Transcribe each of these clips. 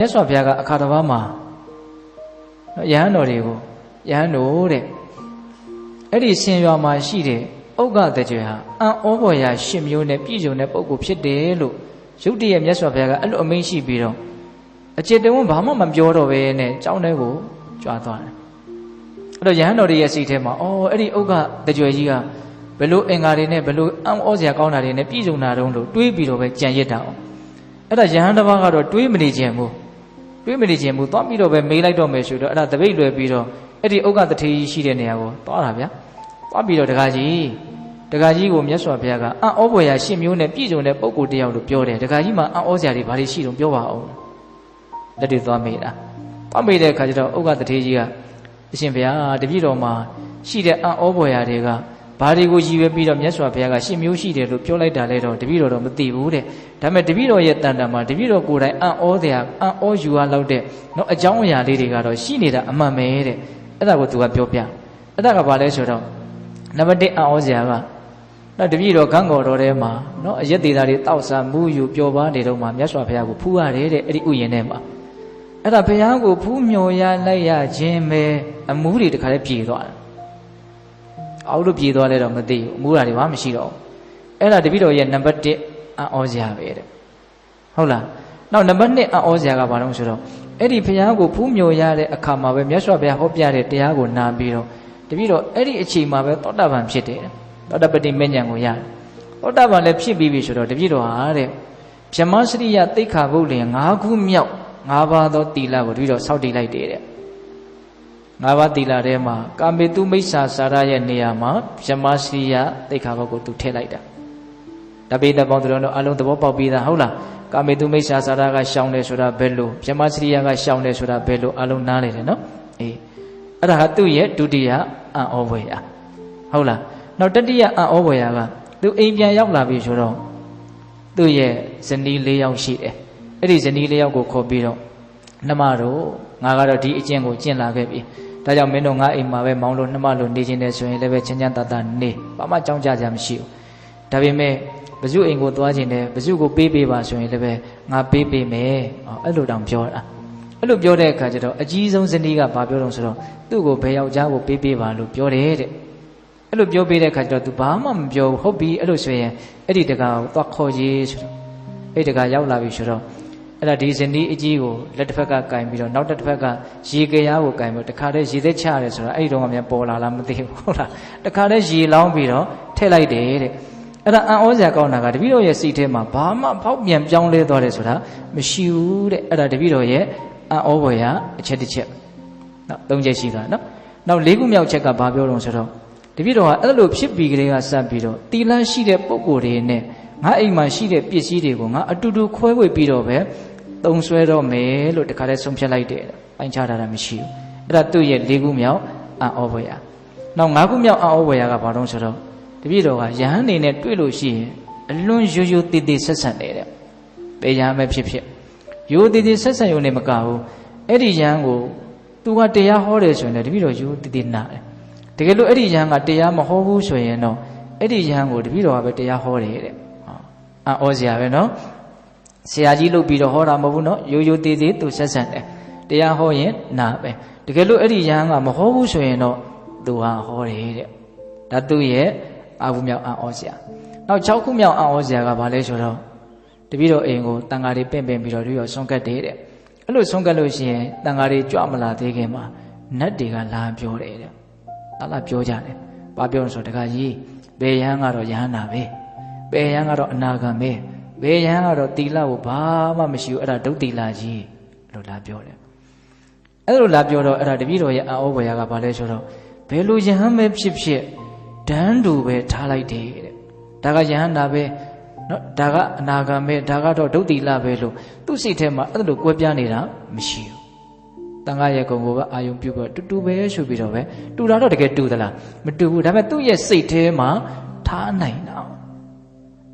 မြတ်စွာဘုရားကအခါတစ်ပါးမှာယဟန်တော်တွေကိုယဟန်တို့တဲ့အဲ့ဒီဆင်ရွာမှာရှိတဲ့ဥက္ကတကြွယ်ဟာအံ့ဩဖွယ်ရာ၈မျိုးနဲ့ပြည့်စုံတဲ့ပုဂ္ဂိုလ်ဖြစ်တယ်လို့ရုတ်တရက်မြတ်စွာဘုရားကအဲ့လိုအမိန့်ရှိပြီးတော့အจิตတဝန်းဘာမှမပြောတော့ဘဲနဲ့ကျောင်းထဲကိုကြွားသွားတယ်အဲ့တော့ယဟန်တော်တွေရဲ့စိတ်ထဲမှာအော်အဲ့ဒီဥက္ကတကြွယ်ကြီးကဘယ်လိုအင်္ဂါတွေနဲ့ဘယ်လိုအံ့ဩစရာကောင်းတာတွေနဲ့ပြည့်စုံတာတုံးလို့တွေးပြီးတော့ပဲကြံရစ်တာအောင်အဲ့ဒါယဟန်တစ်ပါးကတော့တွေးမနေခြင်းဘူးတွေးမနေခြင်းဘူးသွားပြီးတော့ပဲမေးလိုက်တော့မယ်ဆိုတော့အဲ့ဒါတပိတ်လွယ်ပြီးတော့အဲ့ဒီဥက္ကတထေကြီးရှိတဲ့နေရာကိုသွားတာဗျာသွားပြီးတော့တခါကြီးကိုမြတ်စွာဘုရားကအံ့ဩဖွယ်ရာ၈မျိုးနဲ့ပြည့်စုံတဲ့ပုဂ္ဂိုလ်တယောက်လို့ပြောတယ်တခါကြီးမှာအံ့ဩစရာတွေဘာတွေရှိတုံးပြောပါအောင်လက်တွေသွားမေးတာသွားမေးတဲ့အခါကျတော့ဥက္ကတထေကြီးကအရှင်ဘုရားတပည့်တော်မှာရှိတဲ့အံ့ဩဖွယ်ရာတွေကဘာတွေကိုရည်ရွယ်ပြီးတော့မြတ်စွာဘုရားက၈မျိုးရှိတယ်လို့ပြောလိုက်တာလဲတော့တပည့်တော်တော့မသိဘူးတဲ့ဒါပေမဲ့တပည့်တော်ရဲ့တန်တန်မှာတပည့်တော်ကိုယ်တိုင်အံ့ဩယူရလောက်တဲ့နော်အကြောင်းအရာလေးတွေကတော့ရှိနေတာအမှန်ပဲတဲ့အဲ့ဒါကိုသူကပြောပြအဲ့ဒါကဘာလဲဆိုတော့နံပါတ်1အံ့ဩစရာကနော်တပည့်တော်ခန်းကော်တော်ထဲမှာနော်အရက်သေးတာတွေတောက်စားမူးယူပျော်ပါနေတော့မှမြတ်စွာဘုရားကိုဖူးရတယ်တဲ့အဲ့ဒီဥယျာဉ်ထဲမှာအဲ့ဒါဘုရားကိုဖူးမြော်ရလိုက်ရခြင်းပဲအမူးတွေတခါလေးပြေသွားတယ်အောက်လို့ပြေသွားလဲတော့မသိဘူးအမူးတာတွေဘာမှမရှိတော့အဲ့ဒါတပည့်တော်ရဲ့နံပါတ်1အံ့ဩစရာပဲတဲ့ဟုတ်လားနောက်နံပါတ်2အံ့ဩစရာကဘာလို့ဆိုတော့အဲ့ဒီဘုရားကိုဖူးမြော်ရတဲ့အခါမှာပဲမြတ်စွာဘုရားဟောပြတဲ့တရားကိုနာပြီးတော့တပည့်တော်အဲ့ဒီအချိန်မှာပဲသောတာပန်ဖြစ်တယ်သောတာပတိမဉ္ဇဉ်ကိုရတယ်သောတာပန်လည်းဖြစ်ပြီးပြီဆိုတော့တပည့်တော်ဟာတဲ့ဗြဟ္မစရိယသိက္ခာပုဒ်လင်5ခုမြောက်5ပါးသောသီလကိုတပည့်တော်စောင့်တည်လိုက်တယ်တဲ့5ပါးသီလထဲမှာကာမေတုမိစ္ဆာစာရရဲ့နေရာမှာဗြဟ္မစရိယသိက္ခာပုဒ်ကိုသူထည့်လိုက်တာတပိတပေါင်းတို့အလုံးသဘောပေါက်ပြီးသားဟုတ်လားကာမေတုမိစ္ဆာစာရကရှောင်တယ်ဆိုတာဘယ်လိုဗြဟ္မစရိယကရှောင်တယ်ဆိုတာဘယ်လိုအလုံးနားလေတယ်နော်အေးအဲ့ဒါဟာသူ့ရဲ့ဒုတိယအံ့ဩဖွယ်ရာဟုတ်လားနောက်တတိယအံ့ဩဖွယ်ရာကသူအိမ်ပြန်ရောက်လာပြီဆိုတော့သူ့ရဲ့ဇနီး၄ယောက်ရှိတယ်အဲ့ဒီဇနီး၄ယောက်ကိုခေါ်ပြီးတော့နှမတို့ငါကတော့ဒီအကျင့်ကိုကျင့်လာခဲ့ပြီဒါကြောင့်မင်းတို့ငါအိမ်မှာပဲမောင်းလို့နှမလို့နေခြင်းနဲ့ဆိုရင်လည်းပဲချမ်းချမ်းသာသာနေဘာမှကြောင်းကြကြမရှိဘူးဒါပေမဲ့ဘဇုအိမ်ကိုသွားခြင်းနဲ့ဘဇုကိုပေးပါဆိုရင်လည်းပဲငါပေးမယ်အဲ့လိုတောင်ပြောတာအဲ့လိုပြောတဲ့အခါကျတော့အကြီးဆုံးဇနီးကဘာပြောတော့ဆိုတော့သူ့ကိုဘယ်ယောက်ျားကိုပေးပါလို့ပြောတယ်တဲ့အဲ့လိုပြောပေးတဲ့အခါကျတော့ तू ဘာမှမပြောဟုတ်ပြီအဲ့လိုဆိုရင်အဲ့ဒီတကာကိုသွားခေါ်ရေးဆိုတော့အဲ့ဒီတကာရောက်လာပြီဆိုတော့အဲ့ဒါဒီဇနီးအကြီးကိုလက်တစ်ဖက်ကကင်ပြီးတော့နောက်တစ်ဖက်ကရေကရားကိုကင်ပြီးတခါတည်းရေသက်ချရတယ်ဆိုတော့အဲ့ဒီတော့မှပြန်ပေါ်လာလားမသိဘူးဟုတ်လားတခါတည်းရေလောင်းပြီးတော့ထည့်လိုက်တယ်တဲ့အဲ့ဒါအံ့ဩစရာကောင်းတာကတပည့်တော်ရဲ့စိတ်ထဲမှာဘာမှဖောက်ပြန်ပြောင်းလဲသွားတယ်ဆိုတာမရှိဘူးတဲ့အဲ့ဒါတပည့်တော်ရဲ့အံ့ဩဖွယ်ရာအချက်တစ်ချက်နော်၃ချက်ရှိတာနော်နောက်၄ခုမြောက်ချက်ကဘာပြောတော့ဆိုတော့တပည့်တော်ကအဲ့လိုဖြစ်ပြီးကလေးကစပ်ပြီးတော့တီလန်းရှိတဲ့ပုံကိုယ်တွေနဲ့ငါအိမ်မှာရှိတဲ့ပစ္စည်းတွေကိုငါအတူတူခွဲဝေပြီးတော့ပဲသုံးဆွဲတော့မယ်လို့တခါတည်းဆုံးဖြတ်လိုက်တယ်ပိုင်းခြားတာမရှိဘူးအဲ့ဒါသူ့ရဲ့၄ခုမြောက်အံ့ဩဖွယ်ရာနောက်၅ခုမြောက်အံ့ဩဖွယ်ရာကဘာလို့ဆိုတော့တပည့်တော်ကယဟန်နေနဲ့တွေ့လို့ရှိရင်အလွန်ရိုးရိုးတည်တည်ဆက်ဆက်နေတဲ့ပေယဟန်ပဲဖြစ်ရိုးတည်တည်ဆက်ဆက်ရုံနဲ့မကဘူးအဲ့ဒီယဟန်ကိုသူကတရားဟောတယ်ဆိုရင်လည်းတပည့်တော်ရိုးတည်တည်နာတယ်တကယ်လို့အဲ့ဒီယဟန်ကတရားမဟောဘူးဆိုရင်တော့အဲ့ဒီယဟန်ကိုတပည့်တော်ကပဲတရားဟောတယ်တဲ့အံ့ဩစရာပဲနော်ဆရာကြီးလုပ်ပြီးတော့ဟောတာမဟုတ်ဘူးနော်ရိုးရိုးသေးသေးသူဆက်ဆက်တယ်တရားဟောရင်နာပဲတကယ်လို့အဲ့ဒီယဟန်ကမဟောဘူးဆိုရင်တော့သူဟာဟောတယ်တဲ့ဒါသူ့ရဲ့အာဟုမြောက်အံ့ဩစရာနောက်6ခုမြောက်အံ့ဩစရာကဘာလဲဆိုတော့တပည့်တော်အိမ်ကိုတန်ဃာတွေပင့်ပြီးတော့ဆွန့်ကတ်တယ်တဲ့အဲ့လိုဆွန့်ကတ်လို့ရှိရင်တန်ဃာတွေကြွမလာသေးခင်မှာနတ်တွေကလာပြောတယ်တဲ့လာပြောကြတယ်ဘာပြောလို့ဆိုတခါကြီးဘယ်ယဟန်ကတော့ယဟန်နာပဲဘယ်ယဟန်ကတော့အနာဂံပဲဘယ်ယဟန်ကတော့တီလကိုဘာမှမရှိဘူးအဲ့ဒါဒုတိလကြီးလို့လာပြောတယ်အဲ့လိုလာပြောတော့အဲ့ဒါတပည့်တော်ရဲ့အံ့ဩဖွယ်ရာကဘာလဲဆိုတော့ဘယ်လိုယဟန်ပဲဖြစ်ဒန်းတူပဲထားလိုက်တယ်တဲ့ဒါကယဟန်နာပဲနော်ဒါကအနာဂံပဲဒါကတော့ဒုတိလပဲလို့သူ့စိတ်ထဲမှာအဲ့လိုကွဲပြားနေတာမရှိဘူးတန်ခါရဲ့ကုံကိုပဲအာယုံပြုပြီးတူပဲရှုပြီးတော့ပဲတူတာတော့တကယ်တူသလားမတူဘူးဒါပေမဲ့သူ့ရဲ့စိတ်ထဲမှာထားနိုင်တာ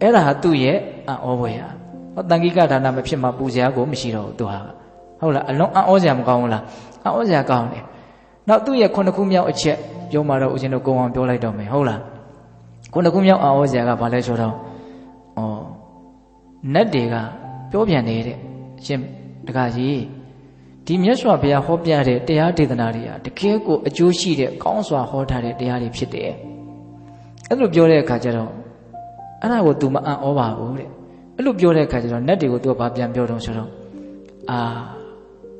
အဲ့ဒါဟာသူ့ရဲ့အံ့ဩဖွယ်ရာဟောတန်ခိကဒါနမဖြစ်မှပူဇော်ကိုမရှိတော့ဘူးသူဟာဟုတ်လားအလုံးအံ့ဩစရာမကောင်းဘူးလားအံ့ဩစရာကောင်းတယ်နောက်သူ့ရဲ့9ခုမြောက်အချက်ပြောမှတော့ဦးဇင်းတို့ကိုယ်အောင်ပြောလိုက်တော့မယ်ဟုတ်လား9ခုမြောက်အံ့ဩစရာကဘာလဲဆိုတော့နတ်တွေကပြောပြန်နေတဲ့အရှင်တခါကြီး ဒီမြတ်စွာဘုရားဟောပြတဲ့တရားဒေသနာတွေဟာတကယ်ကိုအကျိုးရှိတဲ့ကောင်းစွာဟောထားတဲ့တရားတွေဖြစ်တယ်အဲ့လိုပြောတဲ့အခါကျတော့အဲ့ဒါကို तू မအံ့ဩပါဘူးတဲ့အဲ့လိုပြောတဲ့အခါကျတော့နတ်တွေကို तू ကဘာပြန်ပြောတော့ဆိုတော့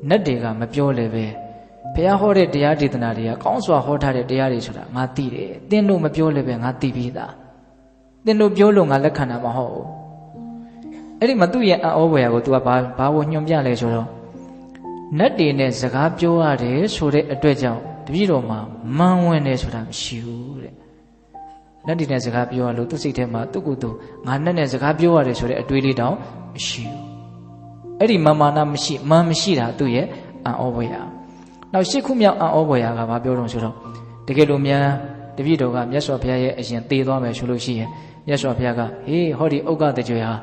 နတ်တွေကမပြောလည်းပဲဘုရားဟောတဲ့တရားဒေသနာတွေကကောင်းစွာဟောထားတဲ့တရားတွေဆိုတာငါသိတယ်သင်တို့မပြောလည်းပဲငါသိပြီးသားသင်တို့ပြောလို့ငါလက်ခံတာမဟုတ်ဘူးအဲ့ဒီမှာသူ့ရဲ့အံ့ဩဖွယ်ရာကို तू ကဘာကိုညွှန်ပြလဲဆိုတော့နတ်တွေနဲ့စကားပြောရတယ်ဆိုတဲ့အတွက်ကြောင့်တပည့်တော်မှာမန်းဝင်တယ်ဆိုတာမရှိဘူးတဲ့နတ်တွေနဲ့စကားပြောရလို့သူ့စိတ်ထဲမှာသူ့ကိုယ်သူငါနတ်နဲ့စကားပြောရတယ်ဆိုတဲ့အတွေးလေးတောင်မရှိဘူးအဲ့ဒီမာနမရှိတာသူ့ရဲ့အံ့ဩဖွယ်ရာနောက်၈ခုမြောက်အံ့ဩဖွယ်ရာကဘာပြောတော့ဆိုတော့တကယ်လို့များတပည့်တော်ကမြတ်စွာဘုရားရဲ့အရင်သေသွားမယ်ဆိုလို့ရှိရင်မြတ်စွာဘုရားကဟေးဟောဒီဥက္ကတကြွယ်ဟာ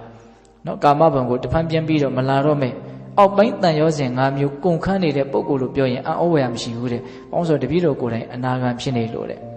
နော်ကာမဘုံကိုတဖန်ပြန်ပြီးတော့မလာတော့မယ်အောက်ပိုင်းတန်ရောစဉ်၅မျိုးကုန်ခန်းနေတဲ့ပုံကိုယ်လို့ပြောရင်အံ့ဩဖွယ်ရာမရှိဘူးတဲ့။ပေါင်းဆိုတပည့်တော်ကိုယ်တိုင်အနာဂံဖြစ်နေလို့တဲ့။